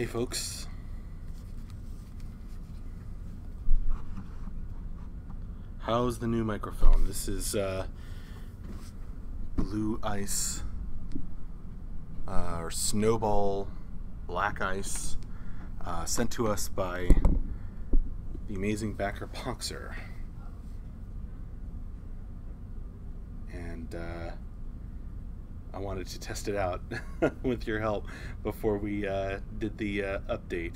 Hey folks, how's the new microphone? This is Blue Ice or Snowball Black Ice, sent to us by the amazing backer Ponxer. And I wanted to test it out with your help before we did the update.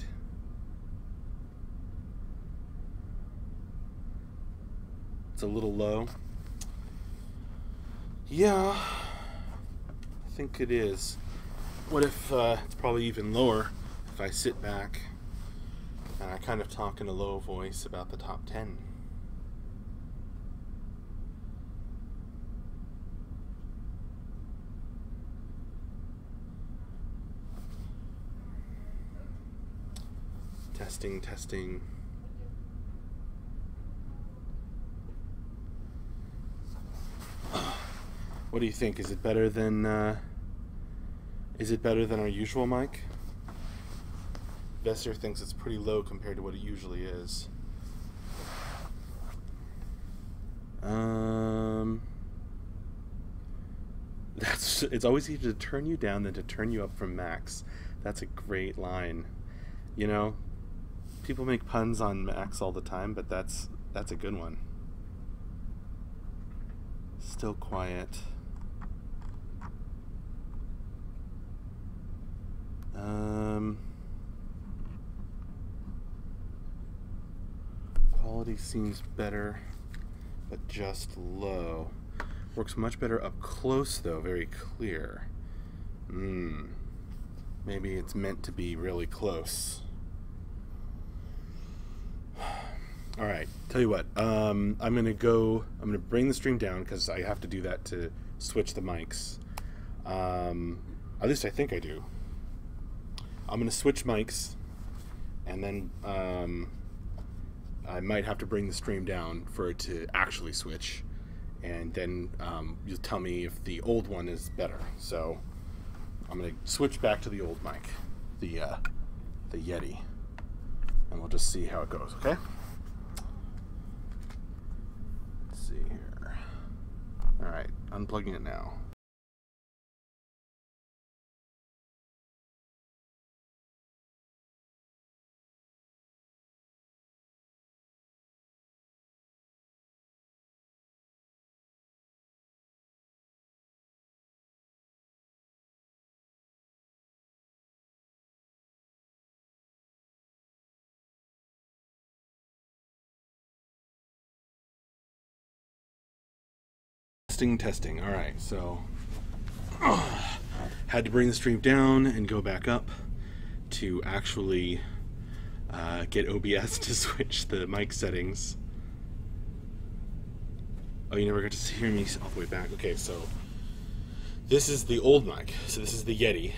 It's a little low. Yeah, I think it is. What if it's probably even lower if I sit back and I kind of talk in a low voice about the top 10? Testing. What do you think? Is it better than our usual mic? Besser thinks it's pretty low compared to what it usually is. It's always easier to turn you down than to turn you up from max. That's a great line. You know, people make puns on max all the time, but that's a good one. Still quiet. Quality seems better, but just low. Works much better up close though, very clear. Maybe it's meant to be really close. Alright, tell you what, I'm gonna bring the stream down because I have to do that to switch the mics. At least I think I do. I'm gonna switch mics, and then I might have to bring the stream down for it to actually switch, and then you'll tell me if the old one is better. So I'm gonna switch back to the old mic, the Yeti, and we'll just see how it goes. Okay. Let's see here. All right, unplugging it now. Testing. All right, so had to bring the stream down and go back up to actually get OBS to switch the mic settings. Oh, you never got to hear me all the way back. Okay, so this is the old mic. So this is the Yeti,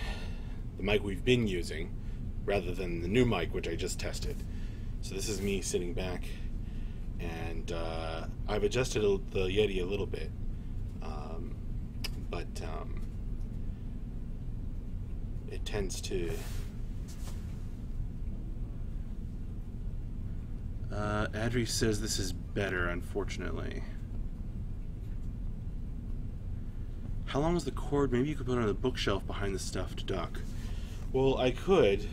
the mic we've been using, rather than the new mic, which I just tested. So this is me sitting back, and I've adjusted the Yeti a little bit. But it tends to Adri says this is better, unfortunately. How long is the cord? Maybe you could put it on the bookshelf behind the stuffed duck. Well, I could,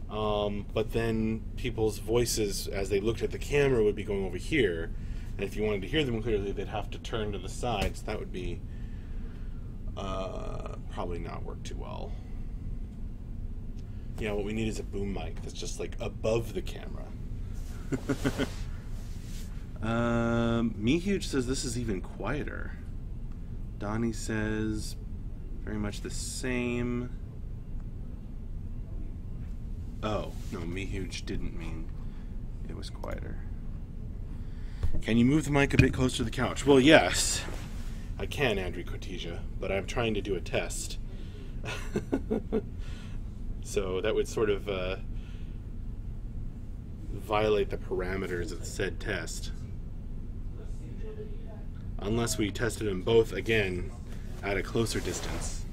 but then people's voices as they looked at the camera would be going over here, and if you wanted to hear them clearly, they'd have to turn to the sides. That would be probably not work too well. Yeah, what we need is a boom mic that's just like above the camera. Me Huge says this is even quieter. Donnie says very much the same. Oh, no, Me Huge didn't mean it was quieter. Can you move the mic a bit closer to the couch? Well, yes, I can, Andrew Cortesia, but I'm trying to do a test. So that would sort of violate the parameters of said test. Unless we tested them both again at a closer distance.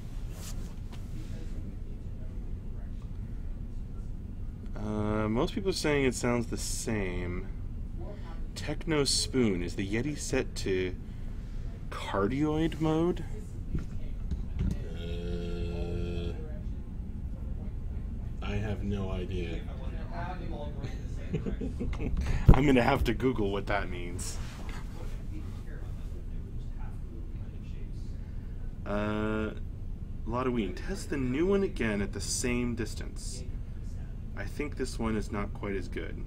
Most people are saying it sounds the same. Techno Spoon. Is the Yeti set to cardioid mode? I have no idea. I'm gonna have to Google what that means. Lotoween, test the new one again at the same distance. I think this one is not quite as good.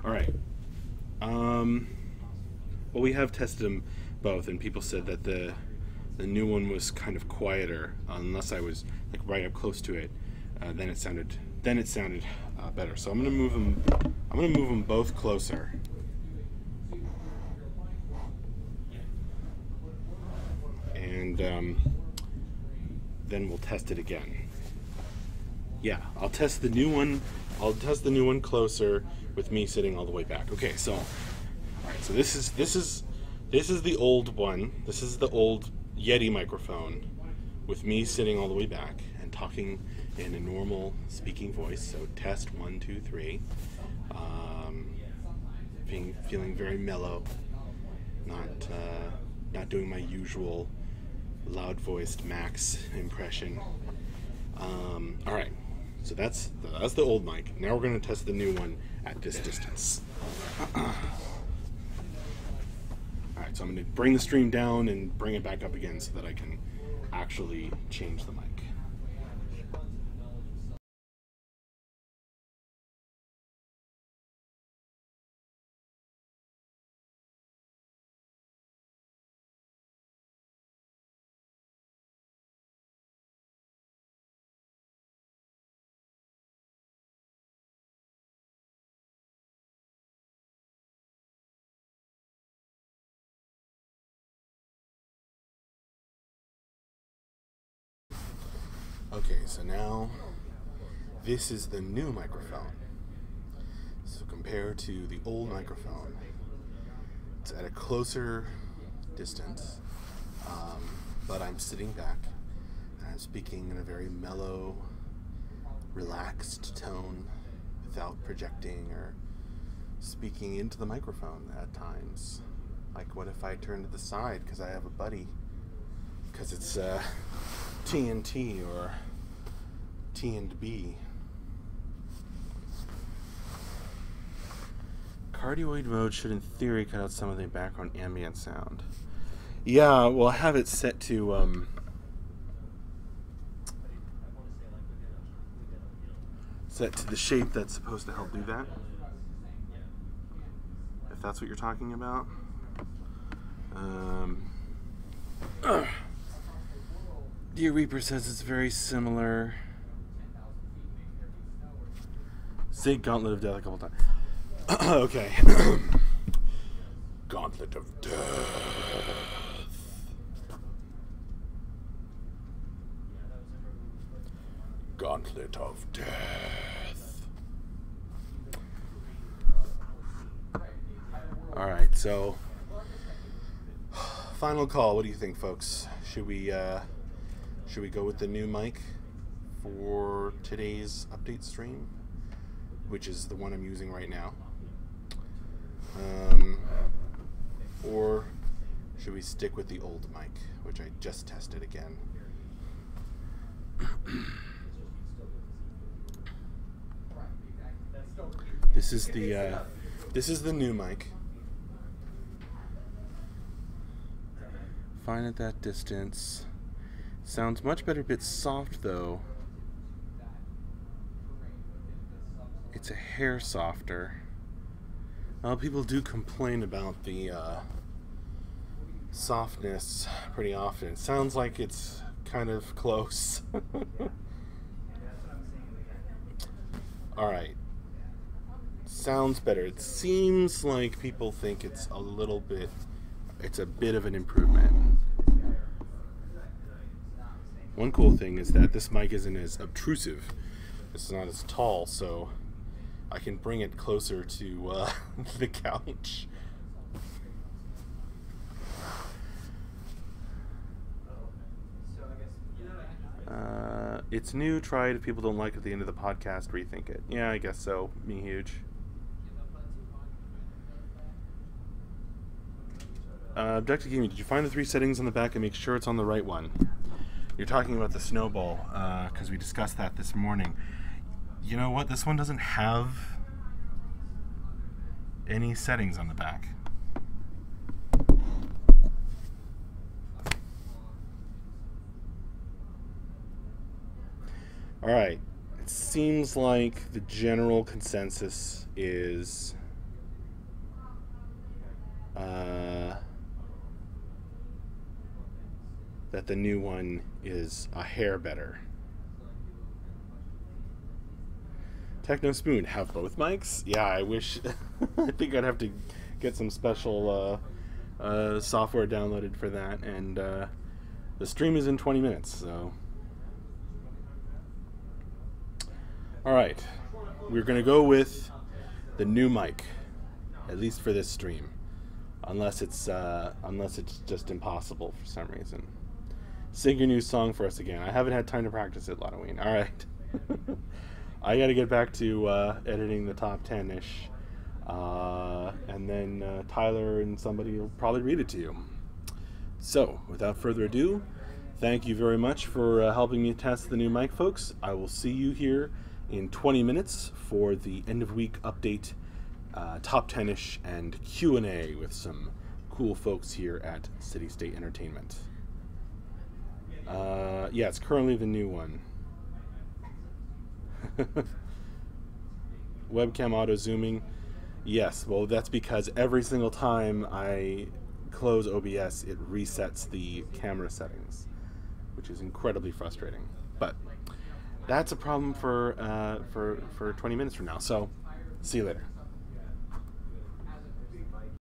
Alright. Well, we have tested them both, and people said that the new one was kind of quieter, unless I was like right up close to it. Then it sounded better. So I'm gonna move them both closer. And then we'll test it again. Yeah, I'll test the new one. I'll test the new one closer with me sitting all the way back. Okay, so all right, so this is the old one. This is the old Yeti microphone with me sitting all the way back and talking in a normal speaking voice. So test 1, 2, 3. Feeling very mellow, not doing my usual loud-voiced Max impression. All right, so that's the old mic. Now we're going to test the new one at this distance. All right, so I'm going to bring the stream down and bring it back up again so that I can actually change the mic. Okay, so now this is the new microphone. So compared to the old microphone, it's at a closer distance, but I'm sitting back and I'm speaking in a very mellow, relaxed tone without projecting or speaking into the microphone at times. Like, what if I turn to the side because I have a buddy? Because it's TNT or T&B. Cardioid mode should, in theory, cut out some of the background ambient sound. Yeah, well, I have it set to the shape that's supposed to help do that. If that's what you're talking about. Dear Reaper says it's very similar. Say Gauntlet of Death a couple times. Okay. Gauntlet of Death. Gauntlet of Death. Alright, so final call. What do you think, folks? Should we go with the new mic for today's update stream, which is the one I'm using right now? Or should we stick with the old mic, which I just tested again? This is the new mic. Fine at that distance. Sounds much better, a bit soft though. It's a hair softer. Well, people do complain about the softness pretty often. It sounds like it's kind of close. Alright. Sounds better. It seems like people think it's a bit of an improvement. One cool thing is that this mic isn't as obtrusive. It's not as tall, so I can bring it closer to the couch. It's new, try it. If people don't like it at the end of the podcast, rethink it. Yeah, I guess so. Me huge. Objective Gaming, did you find the 3 settings on the back and make sure it's on the right one? You're talking about the snowball, because we discussed that this morning. You know what? This one doesn't have any settings on the back. Alright, it seems like the general consensus is that the new one is a hair better. Techno Spoon, have both mics? Yeah, I wish. I think I'd have to get some special software downloaded for that, and the stream is in 20 minutes, so. Alright, we're going to go with the new mic, at least for this stream, unless it's just impossible for some reason. Sing your new song for us again. I haven't had time to practice it, Ladaween. Alright. I got to get back to editing the top 10-ish, and then Tyler and somebody will probably read it to you. So, without further ado, thank you very much for helping me test the new mic, folks. I will see you here in 20 minutes for the end-of-week update, top 10-ish, and Q&A with some cool folks here at City State Entertainment. Yeah, it's currently the new one. Webcam auto zooming. Yes, well, that's because every single time I close OBS, it resets the camera settings, which is incredibly frustrating. But that's a problem for 20 minutes from now. So, see you later.